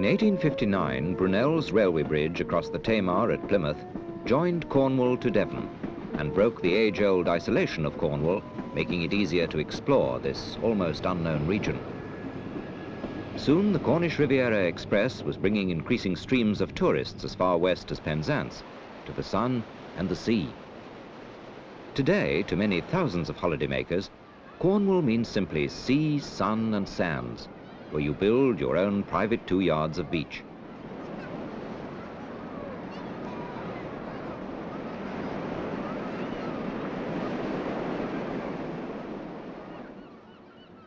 In 1859, Brunel's railway bridge across the Tamar at Plymouth joined Cornwall to Devon and broke the age-old isolation of Cornwall, making it easier to explore this almost unknown region. Soon the Cornish Riviera Express was bringing increasing streams of tourists as far west as Penzance, to the sun and the sea. Today, to many thousands of holidaymakers, Cornwall means simply sea, sun and sands, where you build your own private 2 yards of beach.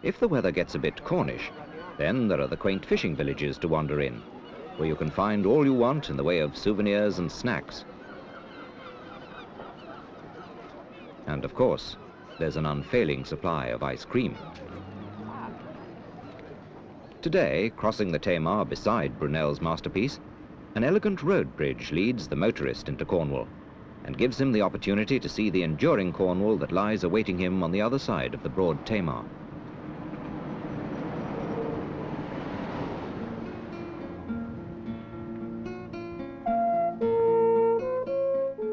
If the weather gets a bit Cornish, then there are the quaint fishing villages to wander in, where you can find all you want in the way of souvenirs and snacks. And of course, there's an unfailing supply of ice cream. Today, crossing the Tamar beside Brunel's masterpiece, an elegant road bridge leads the motorist into Cornwall and gives him the opportunity to see the enduring Cornwall that lies awaiting him on the other side of the broad Tamar.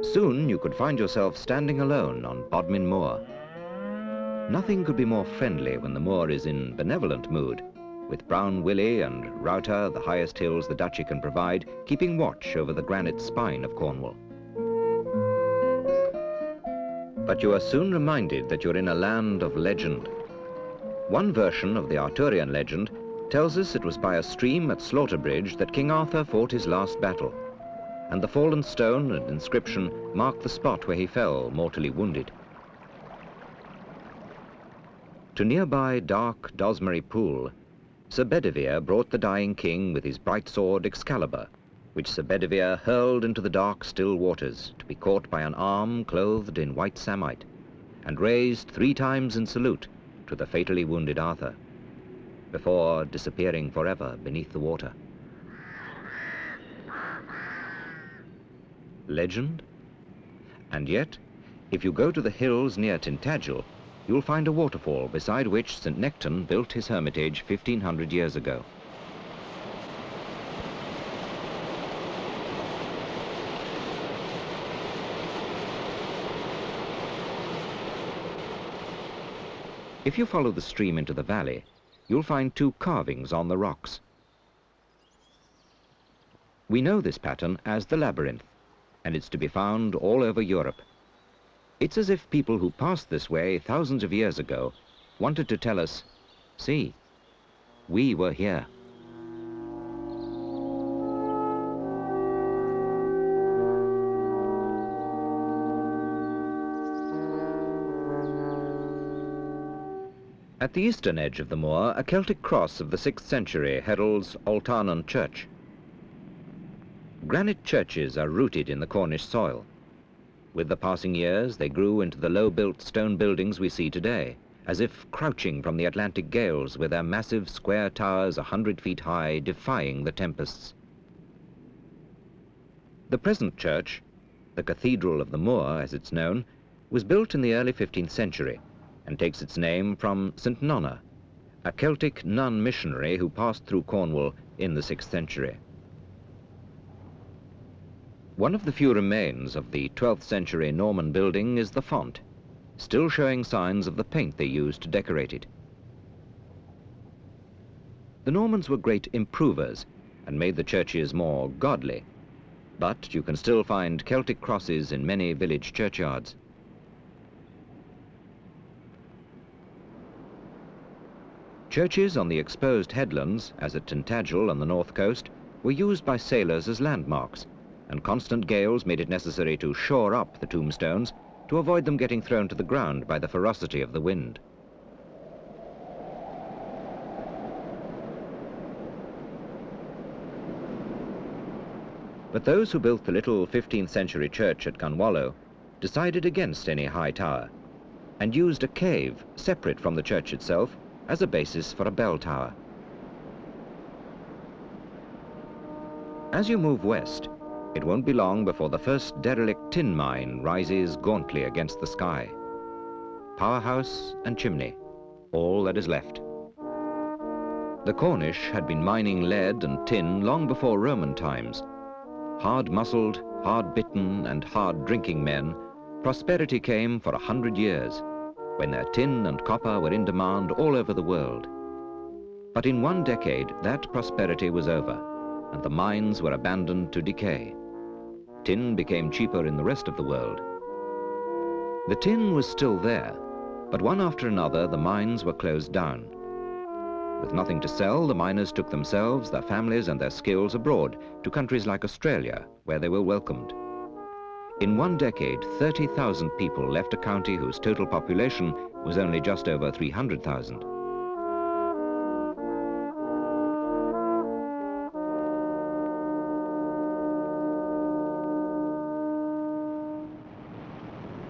Soon you could find yourself standing alone on Bodmin Moor. Nothing could be more friendly when the moor is in benevolent mood, with Brown Willie and Router, the highest hills the duchy can provide, keeping watch over the granite spine of Cornwall. But you are soon reminded that you're in a land of legend. One version of the Arthurian legend tells us it was by a stream at Slaughter-Bridge that King Arthur fought his last battle, and the fallen stone and inscription mark the spot where he fell, mortally wounded. To nearby dark Dosmery Pool, Sir Bedivere brought the dying king with his bright sword Excalibur, which Sir Bedivere hurled into the dark still waters to be caught by an arm clothed in white samite, and raised 3 times in salute to the fatally wounded Arthur, before disappearing forever beneath the water. Legend? And yet, if you go to the hills near Tintagel, you'll find a waterfall beside which St. Nectan built his hermitage 1500 years ago. If you follow the stream into the valley, you'll find 2 carvings on the rocks. We know this pattern as the labyrinth, and it's to be found all over Europe. It's as if people who passed this way thousands of years ago wanted to tell us, see, we were here. At the eastern edge of the moor, a Celtic cross of the 6th century heralds Oltarnon Church. Granite churches are rooted in the Cornish soil. With the passing years, they grew into the low-built stone buildings we see today, as if crouching from the Atlantic gales with their massive square towers 100 feet high, defying the tempests. The present church, the Cathedral of the Moor as it's known, was built in the early 15th century and takes its name from St. Nonna, a Celtic nun missionary who passed through Cornwall in the 6th century. One of the few remains of the 12th century Norman building is the font, still showing signs of the paint they used to decorate it. The Normans were great improvers and made the churches more godly, but you can still find Celtic crosses in many village churchyards. Churches on the exposed headlands, as at Tintagel on the north coast, were used by sailors as landmarks, and constant gales made it necessary to shore up the tombstones to avoid them getting thrown to the ground by the ferocity of the wind. But those who built the little 15th century church at Cornwall decided against any high tower and used a cave separate from the church itself as a basis for a bell tower. As you move west, it won't be long before the first derelict tin mine rises gauntly against the sky. Powerhouse and chimney, all that is left. The Cornish had been mining lead and tin long before Roman times. Hard-muscled, hard-bitten and hard-drinking men, prosperity came for 100 years, when their tin and copper were in demand all over the world. But in one decade, that prosperity was over, and the mines were abandoned to decay. Tin became cheaper in the rest of the world. The tin was still there, but one after another the mines were closed down. With nothing to sell, the miners took themselves, their families and their skills abroad to countries like Australia, where they were welcomed. In one decade, 30,000 people left a county whose total population was only just over 300,000.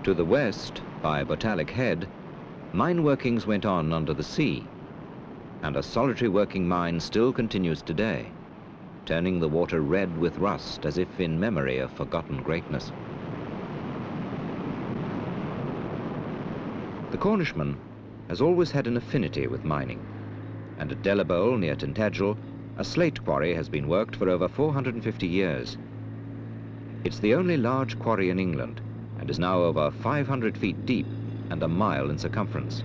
To the west, by Botalic Head, mine workings went on under the sea, and a solitary working mine still continues today, turning the water red with rust as if in memory of forgotten greatness. The Cornishman has always had an affinity with mining, and at Delabole, near Tintagel, a slate quarry has been worked for over 450 years. It's the only large quarry in England, and is now over 500 feet deep and a mile in circumference.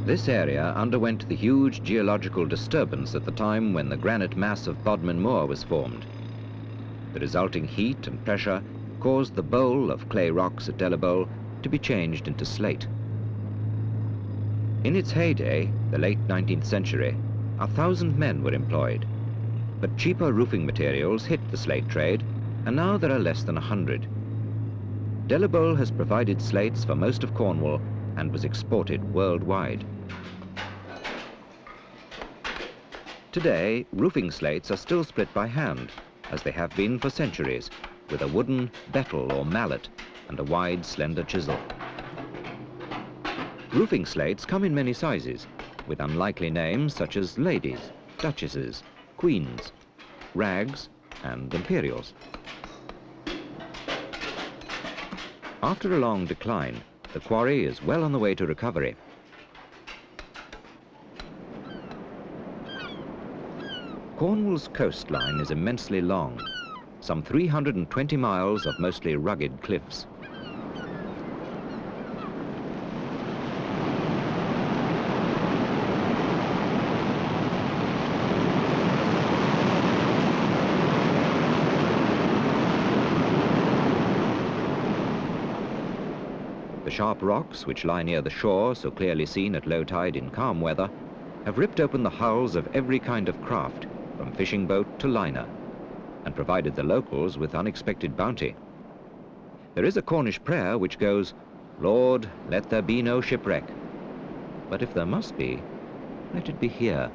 This area underwent the huge geological disturbance at the time when the granite mass of Bodmin Moor was formed. The resulting heat and pressure caused the bowl of clay rocks at Delabole to be changed into slate. In its heyday, the late 19th century, 1,000 men were employed, but cheaper roofing materials hit the slate trade, and now there are less than 100. Delabole has provided slates for most of Cornwall and was exported worldwide. Today, roofing slates are still split by hand, as they have been for centuries, with a wooden betle or mallet and a wide, slender chisel. Roofing slates come in many sizes, with unlikely names such as ladies, duchesses, queens, rags, and imperials. After a long decline, the quarry is well on the way to recovery. Cornwall's coastline is immensely long, some 320 miles of mostly rugged cliffs. The sharp rocks, which lie near the shore, so clearly seen at low tide in calm weather, have ripped open the hulls of every kind of craft, from fishing boat to liner, and provided the locals with unexpected bounty. There is a Cornish prayer which goes, "Lord, let there be no shipwreck." But if there must be, let it be here.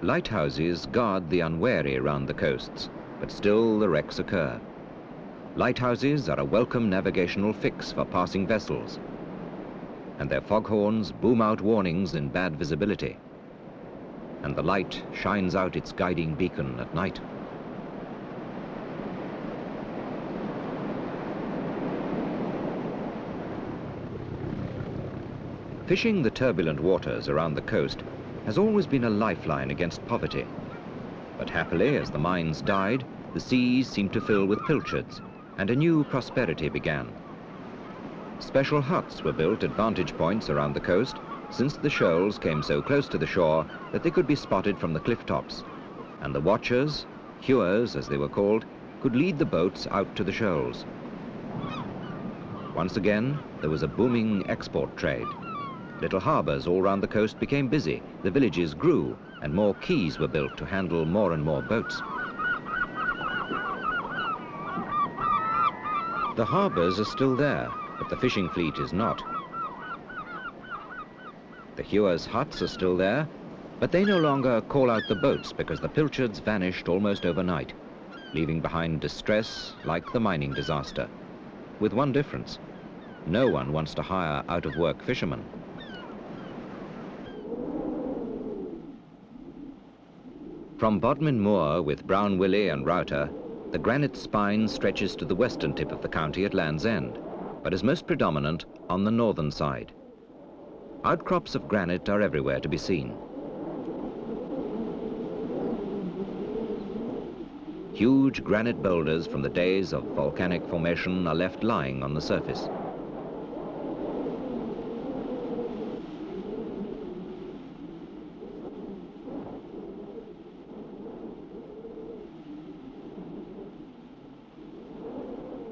Lighthouses guard the unwary round the coasts, but still the wrecks occur. Lighthouses are a welcome navigational fix for passing vessels, and their foghorns boom out warnings in bad visibility, and the light shines out its guiding beacon at night. Fishing the turbulent waters around the coast has always been a lifeline against poverty, but happily, as the mines died, the seas seemed to fill with pilchards, and a new prosperity began. Special huts were built at vantage points around the coast, since the shoals came so close to the shore that they could be spotted from the cliff tops, and the watchers, hewers as they were called, could lead the boats out to the shoals. Once again, there was a booming export trade. Little harbours all round the coast became busy, the villages grew, and more quays were built to handle more and more boats. The harbours are still there, but the fishing fleet is not. The hewers' huts are still there, but they no longer call out the boats because the pilchards vanished almost overnight, leaving behind distress like the mining disaster, with one difference: no one wants to hire out-of-work fishermen. From Bodmin Moor with Brown Willie and Router, the granite spine stretches to the western tip of the county at Land's End, but is most predominant on the northern side. Outcrops of granite are everywhere to be seen. Huge granite boulders from the days of volcanic formation are left lying on the surface.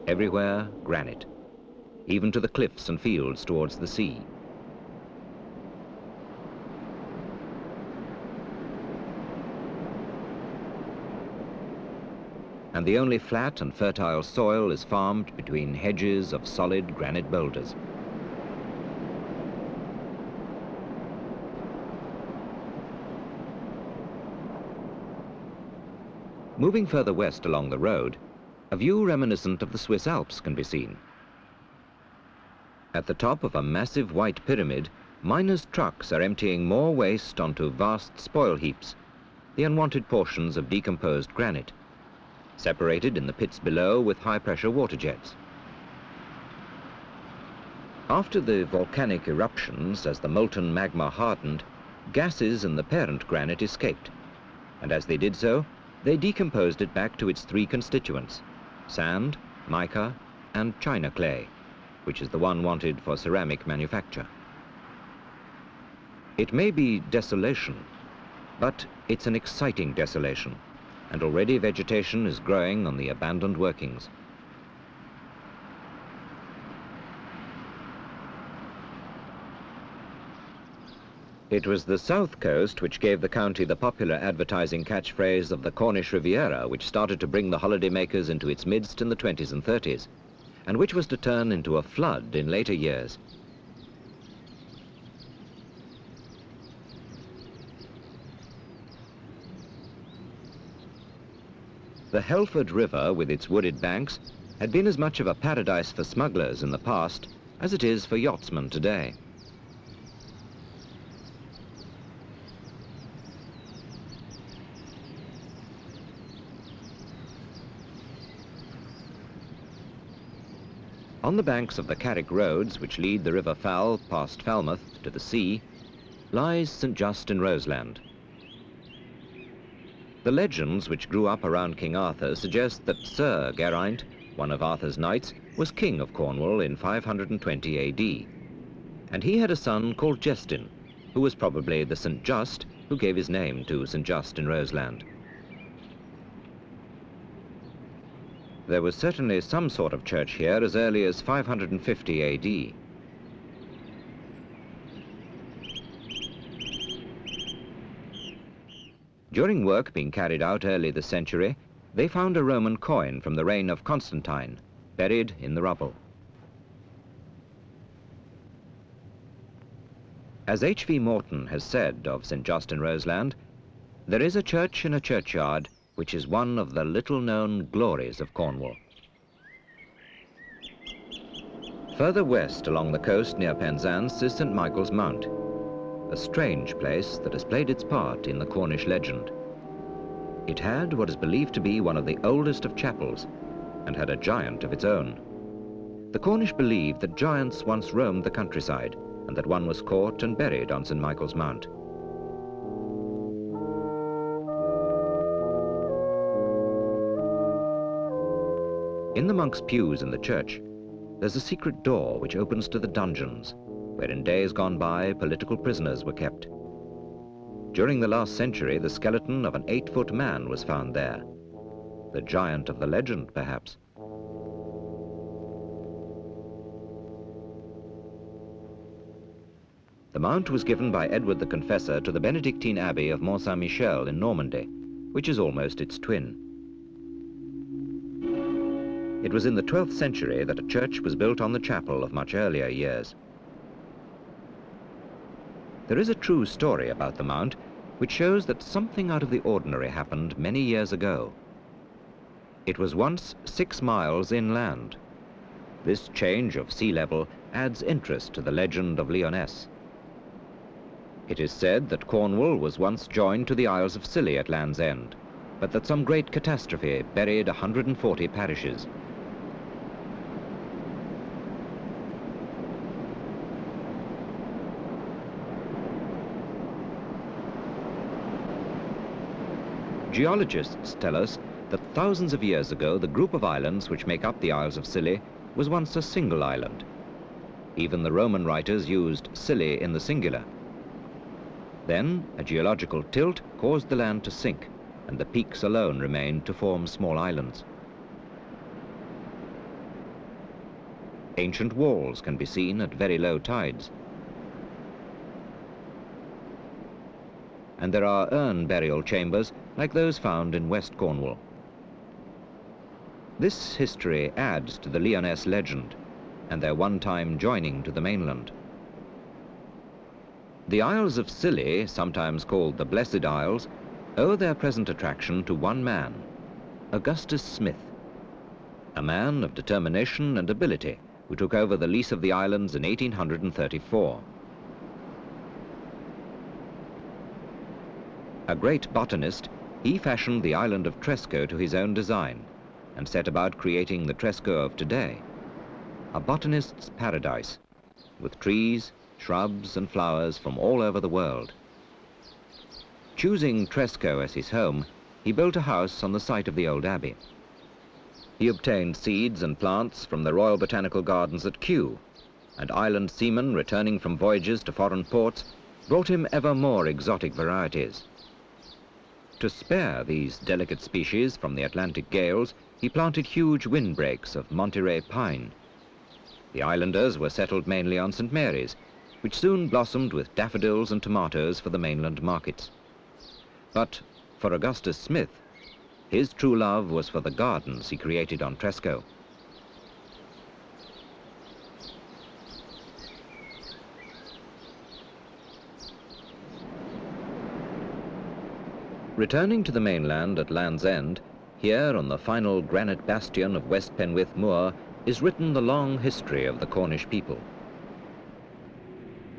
Everywhere, granite, even to the cliffs and fields towards the sea. And the only flat and fertile soil is farmed between hedges of solid granite boulders. Moving further west along the road, a view reminiscent of the Swiss Alps can be seen. At the top of a massive white pyramid, miners' trucks are emptying more waste onto vast spoil heaps, the unwanted portions of decomposed granite, separated in the pits below with high-pressure water jets. After the volcanic eruptions, as the molten magma hardened, gases in the parent granite escaped, and as they did so, they decomposed it back to its three constituents: sand, mica, and china clay, which is the one wanted for ceramic manufacture. It may be desolation, but it's an exciting desolation, and already vegetation is growing on the abandoned workings. It was the south coast which gave the county the popular advertising catchphrase of the Cornish Riviera, which started to bring the holidaymakers into its midst in the 20s and 30s, and which was to turn into a flood in later years. The Helford River, with its wooded banks, had been as much of a paradise for smugglers in the past as it is for yachtsmen today. On the banks of the Carrick roads, which lead the River Fal past Falmouth to the sea, lies St. Just in Roseland. The legends which grew up around King Arthur suggest that Sir Geraint, one of Arthur's knights, was king of Cornwall in 520 AD, and he had a son called Justin, who was probably the St. Just who gave his name to St. Just in Roseland. There was certainly some sort of church here as early as 550 AD. During work being carried out early this century, they found a Roman coin from the reign of Constantine, buried in the rubble. As H.V. Morton has said of St. Just in Roseland, there is a church in a churchyard which is one of the little-known glories of Cornwall. Further west along the coast near Penzance is St. Michael's Mount, a strange place that has played its part in the Cornish legend. It had what is believed to be one of the oldest of chapels, and had a giant of its own. The Cornish believed that giants once roamed the countryside, and that one was caught and buried on St. Michael's Mount. In the monks' pews in the church, there's a secret door which opens to the dungeons, where in days gone by, political prisoners were kept. During the last century, the skeleton of an 8-foot man was found there. The giant of the legend, perhaps. The mount was given by Edward the Confessor to the Benedictine Abbey of Mont Saint-Michel in Normandy, which is almost its twin. It was in the 12th century that a church was built on the chapel of much earlier years. There is a true story about the mount which shows that something out of the ordinary happened many years ago. It was once 6 miles inland. This change of sea level adds interest to the legend of Lyonesse. It is said that Cornwall was once joined to the Isles of Scilly at Land's End, but that some great catastrophe buried 140 parishes. Geologists tell us that thousands of years ago, the group of islands which make up the Isles of Scilly was once a single island. Even the Roman writers used Scilly in the singular. Then a geological tilt caused the land to sink, and the peaks alone remained to form small islands. Ancient walls can be seen at very low tides. And there are urn burial chambers like those found in West Cornwall. This history adds to the Lyonesse legend and their one-time joining to the mainland. The Isles of Scilly, sometimes called the Blessed Isles, owe their present attraction to one man, Augustus Smith, a man of determination and ability who took over the lease of the islands in 1834. A great botanist, he fashioned the island of Tresco to his own design and set about creating the Tresco of today, a botanist's paradise, with trees, shrubs and flowers from all over the world. Choosing Tresco as his home, he built a house on the site of the old abbey. He obtained seeds and plants from the Royal Botanical Gardens at Kew, and island seamen returning from voyages to foreign ports brought him ever more exotic varieties. To spare these delicate species from the Atlantic gales, he planted huge windbreaks of Monterey pine. The islanders were settled mainly on St. Mary's, which soon blossomed with daffodils and tomatoes for the mainland markets. But for Augustus Smith, his true love was for the gardens he created on Tresco. Returning to the mainland at Land's End, here on the final granite bastion of West Penwith Moor is written the long history of the Cornish people.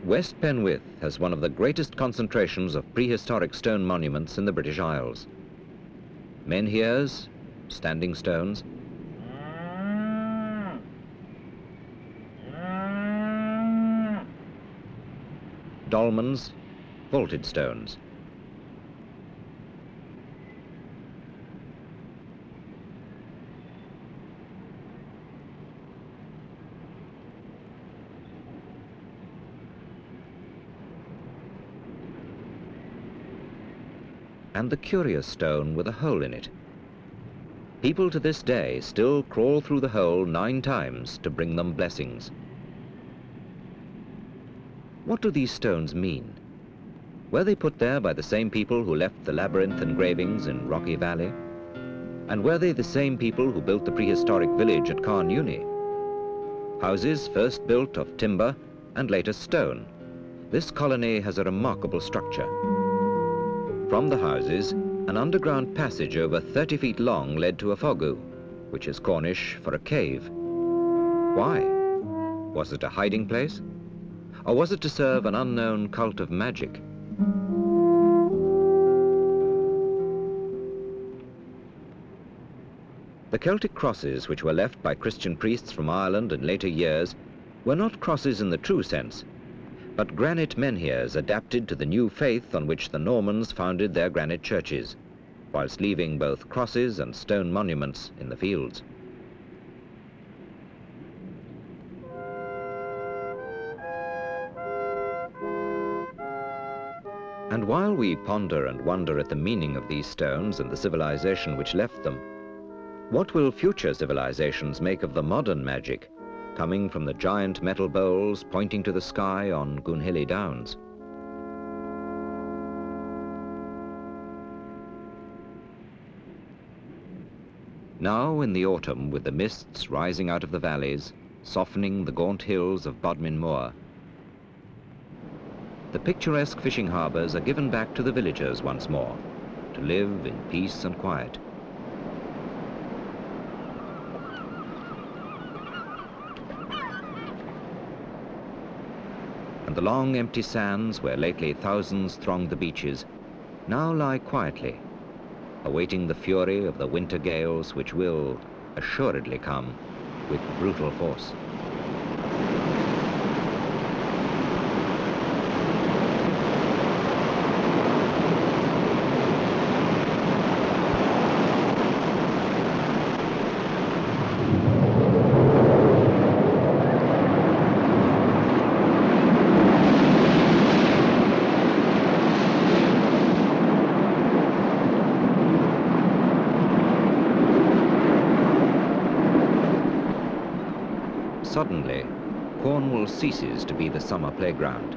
West Penwith has one of the greatest concentrations of prehistoric stone monuments in the British Isles. Menhirs, standing stones, dolmens, vaulted stones. And the curious stone with a hole in it. People to this day still crawl through the hole 9 times to bring them blessings. What do these stones mean? Were they put there by the same people who left the labyrinth engravings in Rocky Valley? And were they the same people who built the prehistoric village at Cornwall? Houses first built of timber and later stone, this colony has a remarkable structure. From the houses, an underground passage over 30 feet long led to a fogu, which is Cornish for a cave. Why? Was it a hiding place? Or was it to serve an unknown cult of magic? The Celtic crosses which were left by Christian priests from Ireland in later years were not crosses in the true sense, but granite menhirs adapted to the new faith on which the Normans founded their granite churches, whilst leaving both crosses and stone monuments in the fields. And while we ponder and wonder at the meaning of these stones and the civilization which left them, what will future civilizations make of the modern magic coming from the giant metal bowls pointing to the sky on Goonhilly Downs? Now in the autumn, with the mists rising out of the valleys, softening the gaunt hills of Bodmin Moor, the picturesque fishing harbours are given back to the villagers once more, to live in peace and quiet. And the long empty sands where lately thousands thronged the beaches now lie quietly, awaiting the fury of the winter gales which will assuredly come with brutal force. Suddenly, Cornwall ceases to be the summer playground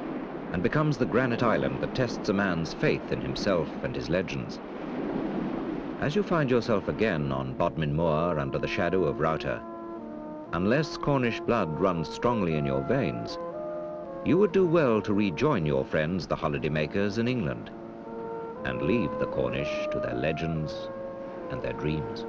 and becomes the granite island that tests a man's faith in himself and his legends. As you find yourself again on Bodmin Moor under the shadow of Rowter, unless Cornish blood runs strongly in your veins, you would do well to rejoin your friends the holidaymakers in England and leave the Cornish to their legends and their dreams.